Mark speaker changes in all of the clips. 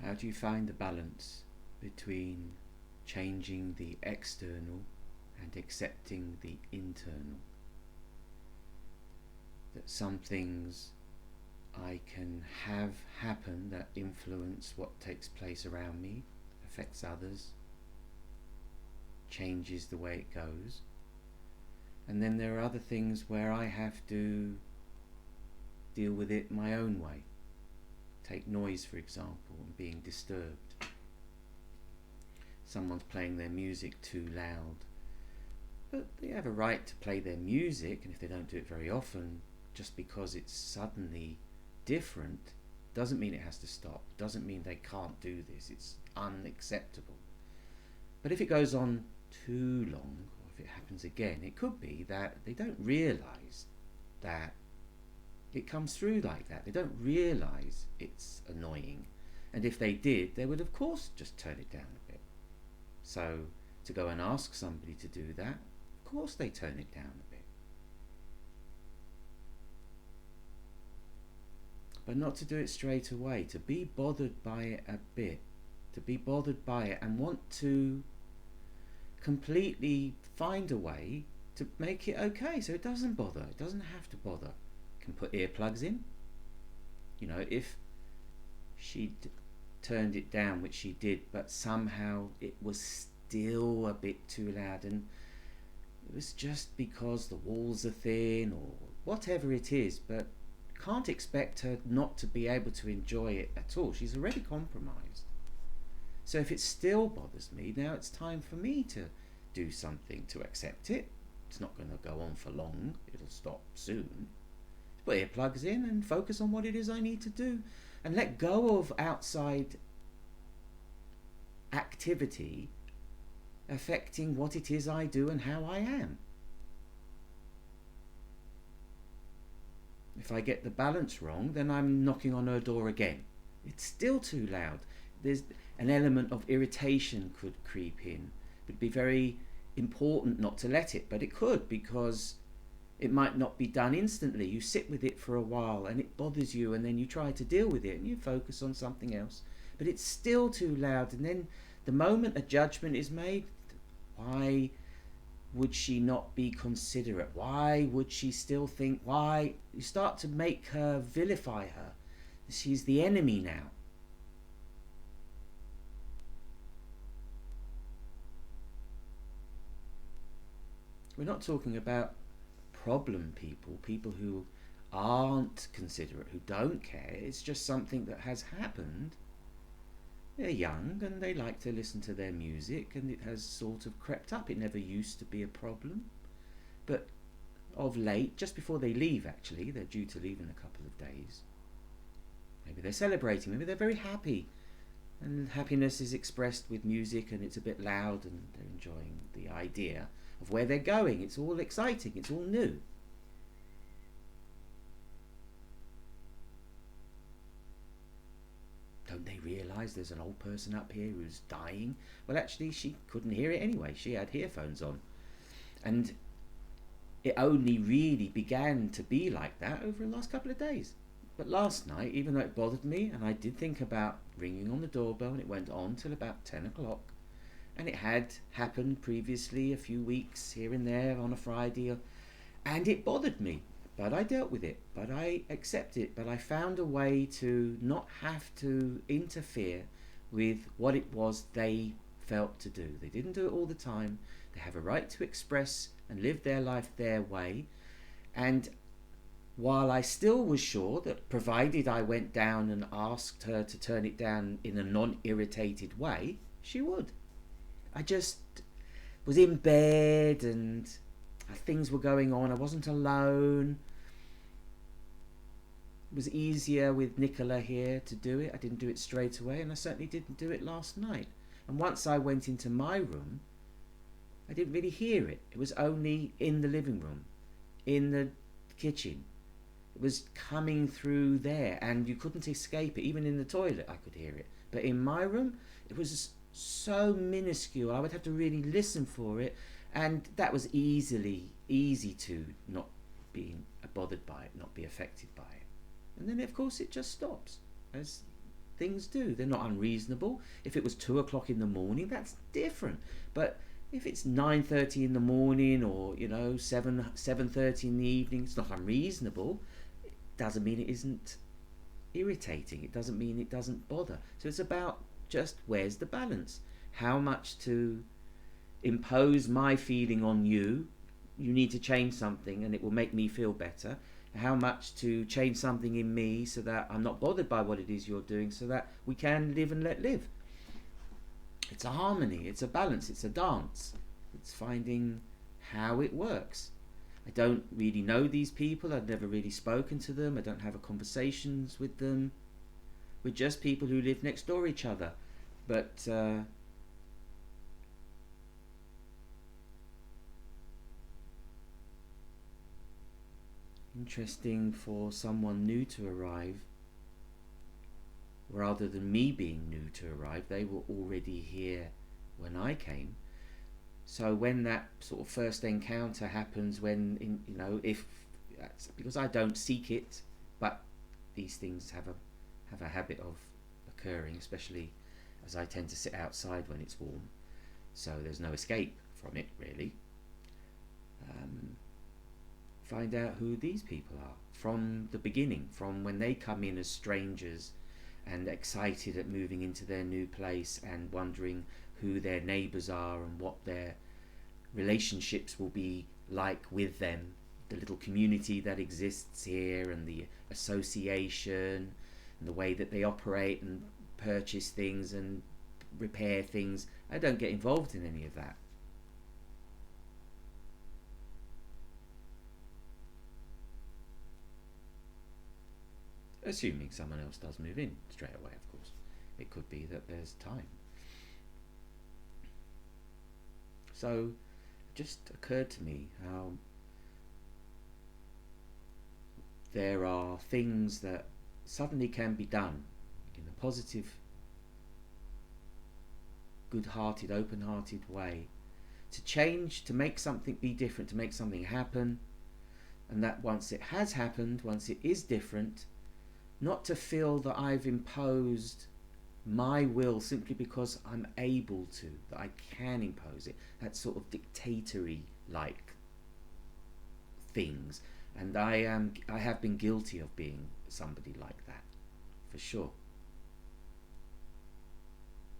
Speaker 1: How do you find the balance between changing the external and accepting the internal? That some things I can have happen that influence what takes place around me, affects others, changes the way it goes. And then there are other things where I have to deal with it my own way. Take noise, for example, and being disturbed. Someone's playing their music too loud. But they have a right to play their music, and if they don't do it very often, just because it's suddenly different, doesn't mean it has to stop. Doesn't mean they can't do this. It's unacceptable. But if it goes on too long, or if it happens again, it could be that they don't realise that it comes through like that. They don't realise it's annoying. And if they did, they would of course just turn it down a bit. So to go and ask somebody to do that, of course they turn it down a bit. But not to do it straight away, to be bothered by it a bit, to be bothered by it and want to completely find a way to make it okay so it doesn't bother. It doesn't have to bother. Can put earplugs in. You know, if she'd turned it down, which she did, but somehow it was still a bit too loud, and it was just because the walls are thin or whatever it is, but can't expect her not to be able to enjoy it at all. She's already compromised. So if it still bothers me, now it's time for me to do something to accept it. It's not going to go on for long. It'll stop soon. Put earplugs in and focus on what it is I need to do, and let go of outside activity affecting what it is I do and how I am. If I get the balance wrong, then I'm knocking on her door again. It's still too loud. There's an element of irritation could creep in. It would be very important not to let it, but it could, because it might not be done instantly. You sit with it for a while and it bothers you, and then you try to deal with it and you focus on something else, but it's still too loud. And then the moment a judgment is made, why would she not be considerate? Why would she still think? Why? You start to make her, vilify her. She's the enemy now. We're not talking about problem people, people who aren't considerate, who don't care. It's just something that has happened. They're young and they like to listen to their music, and it has sort of crept up. It never used to be a problem, but of late, just before they leave, actually, they're due to leave in a couple of days, maybe they're celebrating, maybe they're very happy, and happiness is expressed with music, and it's a bit loud, and they're enjoying the idea of where they're going. It's all exciting, it's all new. Don't they realise there's an old person up here who's dying? Well, actually, she couldn't hear it anyway. She had earphones on. And it only really began to be like that over the last couple of days. But last night, even though it bothered me, and I did think about ringing on the doorbell, and it went on till about 10 o'clock, and it had happened previously a few weeks here and there on a Friday, and it bothered me. But I dealt with it, but I accepted it, but I found a way to not have to interfere with what it was they felt to do. They didn't do it all the time. They have a right to express and live their life their way. And while I still was sure that provided I went down and asked her to turn it down in a non-irritated way, she would. I just was in bed and things were going on. I wasn't alone. It was easier with Nicola here to do it. I didn't do it straight away, and I certainly didn't do it last night. And once I went into my room, I didn't really hear it. It was only in the living room, in the kitchen. It was coming through there, and you couldn't escape it. Even in the toilet, I could hear it. But in my room, it was so minuscule. I would have to really listen for it, and that was easy to not be bothered by it, not be affected by it. And then, of course, it just stops, as things do. They're not unreasonable. If it was 2 o'clock in the morning, that's different. But if it's 9:30 in the morning, or 7:30 in the evening, it's not unreasonable. It doesn't mean it isn't irritating. It doesn't mean it doesn't bother. So it's about just where's the balance? How much to impose my feeling on you? You need to change something and it will make me feel better. How much to change something in me so that I'm not bothered by what it is you're doing, so that we can live and let live. It's a harmony, it's a balance, it's a dance. It's finding how it works. I don't really know these people, I've never really spoken to them, I don't have conversations with them. We're just people who live next door each other. But interesting for someone new to arrive, rather than me being new to arrive, they were already here when I came. So when that sort of first encounter happens, if because I don't seek it, but these things have a habit of occurring, especially as I tend to sit outside when it's warm, so there's no escape from it really. Find out who these people are from the beginning, from when they come in as strangers and excited at moving into their new place and wondering who their neighbours are and what their relationships will be like with them, the little community that exists here and the association and the way that they operate and purchase things and repair things. I don't get involved in any of that. Assuming someone else does move in straight away, of course. It could be that there's time. So it just occurred to me how there are things that suddenly can be done in a positive, good-hearted, open-hearted way to change, to make something be different, to make something happen, and that once it has happened, once it is different, not to feel that I've imposed my will simply because I'm able to, that I can impose it. That sort of dictatory-like things. And I have been guilty of being somebody like that, for sure.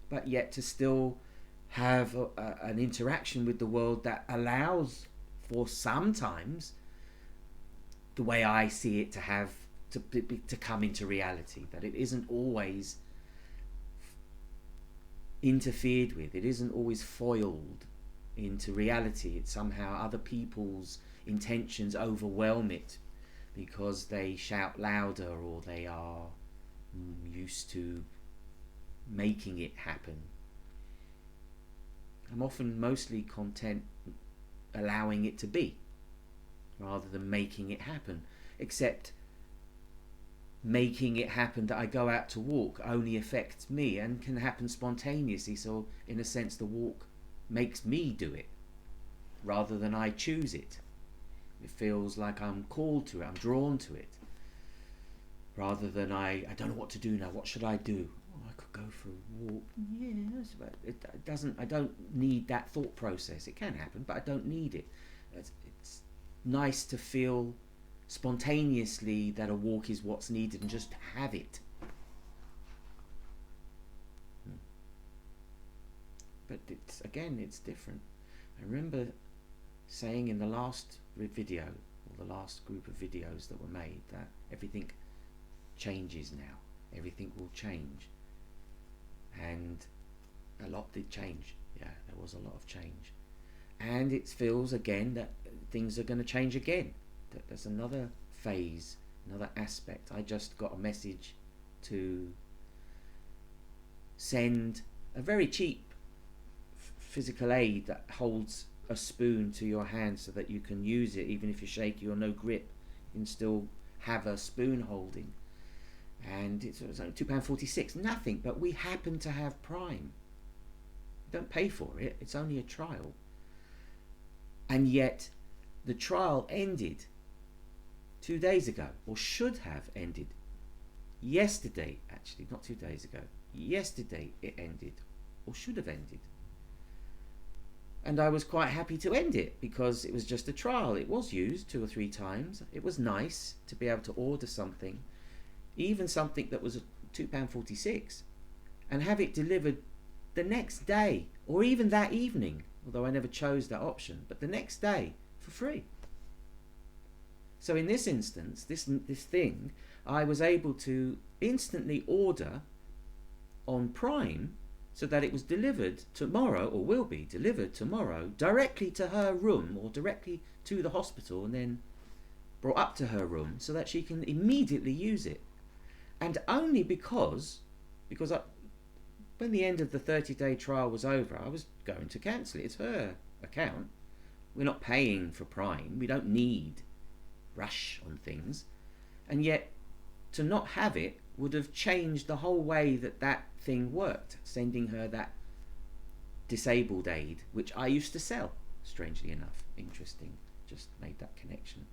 Speaker 1: But yet to still have an interaction with the world that allows for sometimes the way I see it to come into reality, that it isn't always interfered with, it isn't always foiled into reality. It's somehow other people's intentions overwhelm it because they shout louder or they are used to making it happen. I'm often mostly content allowing it to be rather than making it happen, except making it happen that I go out to walk only affects me and can happen spontaneously, so in a sense the walk makes me do it rather than I choose it. It feels like I'm called to it, I'm drawn to it, rather than I don't know what to do now, what should I do? I could go for a walk. Yes, but it doesn't. I don't need that thought process. It can happen, but I don't need it. It's nice to feel spontaneously that a walk is what's needed and just have it. But it's different. I remember saying in the last video, or the last group of videos that were made, that everything changes now. Everything will change. And a lot did change. Yeah, there was a lot of change. And it feels again that things are going to change again. That there's another phase, another aspect. I just got a message to send a very cheap physical aid that holds a spoon to your hand so that you can use it even if you're shaky or no grip. You can still have a spoon holding. And it was only £2.46, nothing, but we happen to have Prime. Don't pay for it, it's only a trial. And yet the trial ended 2 days ago, or should have ended Yesterday, actually, not 2 days ago, yesterday it ended, or should have ended. And I was quite happy to end it because it was just a trial. It was used 2 or 3 times. It was nice to be able to order something, even something that was £2.46, and have it delivered the next day, or even that evening, although I never chose that option, but the next day for free. So in this instance, this thing, I was able to instantly order on Prime so that it was delivered tomorrow, or will be delivered tomorrow, directly to her room or directly to the hospital, and then brought up to her room so that she can immediately use it. And only because when the end of the 30-day trial was over, I was going to cancel it. It's her account. We're not paying for Prime. We don't need rush on things. And yet, to not have it would have changed the whole way that thing worked, sending her that disabled aid, which I used to sell, strangely enough. Interesting. Just made that connection.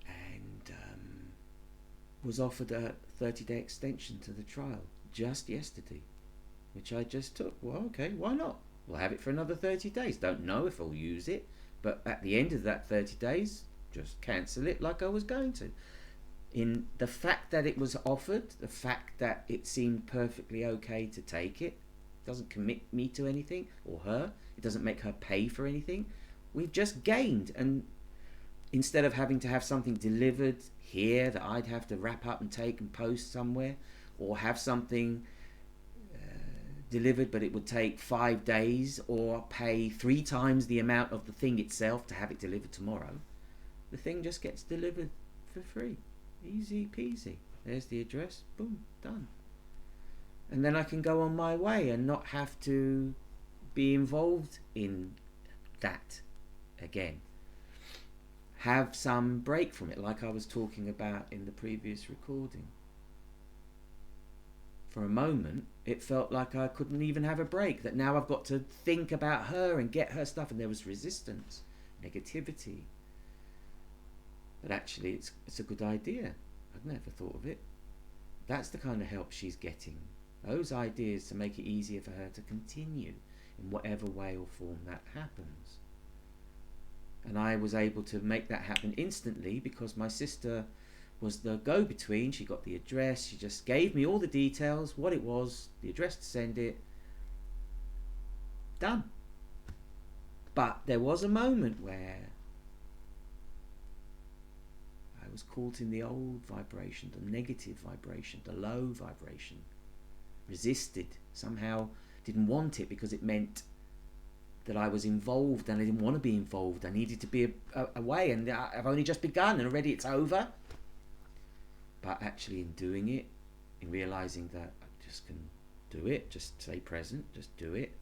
Speaker 1: And was offered a 30-day extension to the trial just yesterday, which I just took. Well, okay, why not? We'll have it for another 30 days. Don't know if I'll use it, but at the end of that 30 days, just cancel it like I was going to. In the fact that it was offered, the fact that it seemed perfectly okay to take it, doesn't commit me to anything, or her, it doesn't make her pay for anything. We've just gained, and instead of having to have something delivered here that I'd have to wrap up and take and post somewhere, or have something delivered but it would take 5 days, or pay 3 times the amount of the thing itself to have it delivered tomorrow, the thing just gets delivered for free. Easy peasy. There's the address, boom, done. And then I can go on my way and not have to be involved in that again. Have some break from it, like I was talking about in the previous recording. For a moment, it felt like I couldn't even have a break, that now I've got to think about her and get her stuff, and there was resistance, negativity. But actually, it's a good idea. I'd never thought of it. That's the kind of help she's getting. Those ideas to make it easier for her to continue in whatever way or form that happens. And I was able to make that happen instantly because my sister was the go-between. She got the address. She just gave me all the details, what it was, the address to send it. Done. But there was a moment where I was caught in the old vibration, the negative vibration, the low vibration. Resisted. Somehow didn't want it because it meant that I was involved and I didn't want to be involved. I needed to be away, and I've only just begun and already it's over. But actually in doing it, in realising that I just can do it, just stay present, just do it,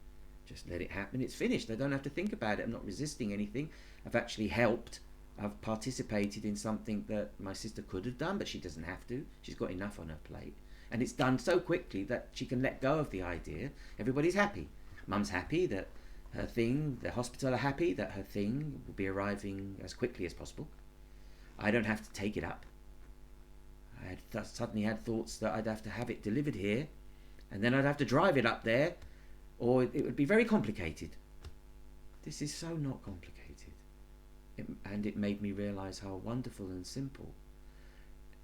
Speaker 1: just let it happen, it's finished. I don't have to think about it. I'm not resisting anything. I've actually helped. I've participated in something that my sister could have done, but she doesn't have to. She's got enough on her plate. And it's done so quickly that she can let go of the idea. Everybody's happy. Mum's happy that her thing, the hospital are happy that her thing will be arriving as quickly as possible. I don't have to take it up. I had suddenly had thoughts that I'd have to have it delivered here, and then I'd have to drive it up there, or it would be very complicated. This is so not complicated. And it made me realise how wonderful and simple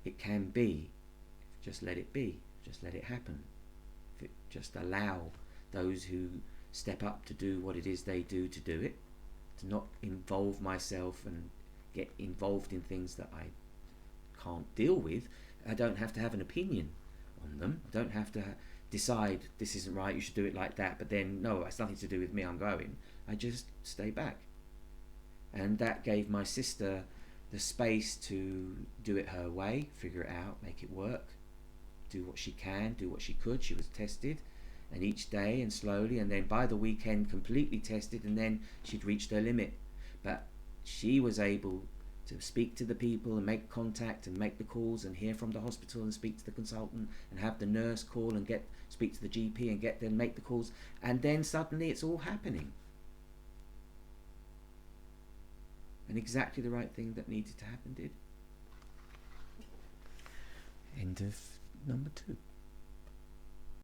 Speaker 1: it can be. Just let it be. Just let it happen. If it just allow those who step up to do what it is they do to do it, to not involve myself and get involved in things that I can't deal with. I don't have to have an opinion on them. I don't have to decide this isn't right, you should do it like that, but then no, it's nothing to do with me, I'm going. I just stay back. And that gave my sister the space to do it her way, figure it out, make it work, do what she can, do what she could. She was tested, and each day and slowly, and then by the weekend completely tested, and then she'd reached her limit. But she was able to speak to the people and make contact and make the calls and hear from the hospital and speak to the consultant and have the nurse call and speak to the GP and get them make the calls, and then suddenly it's all happening. And exactly the right thing that needed to happen did. end of number 2.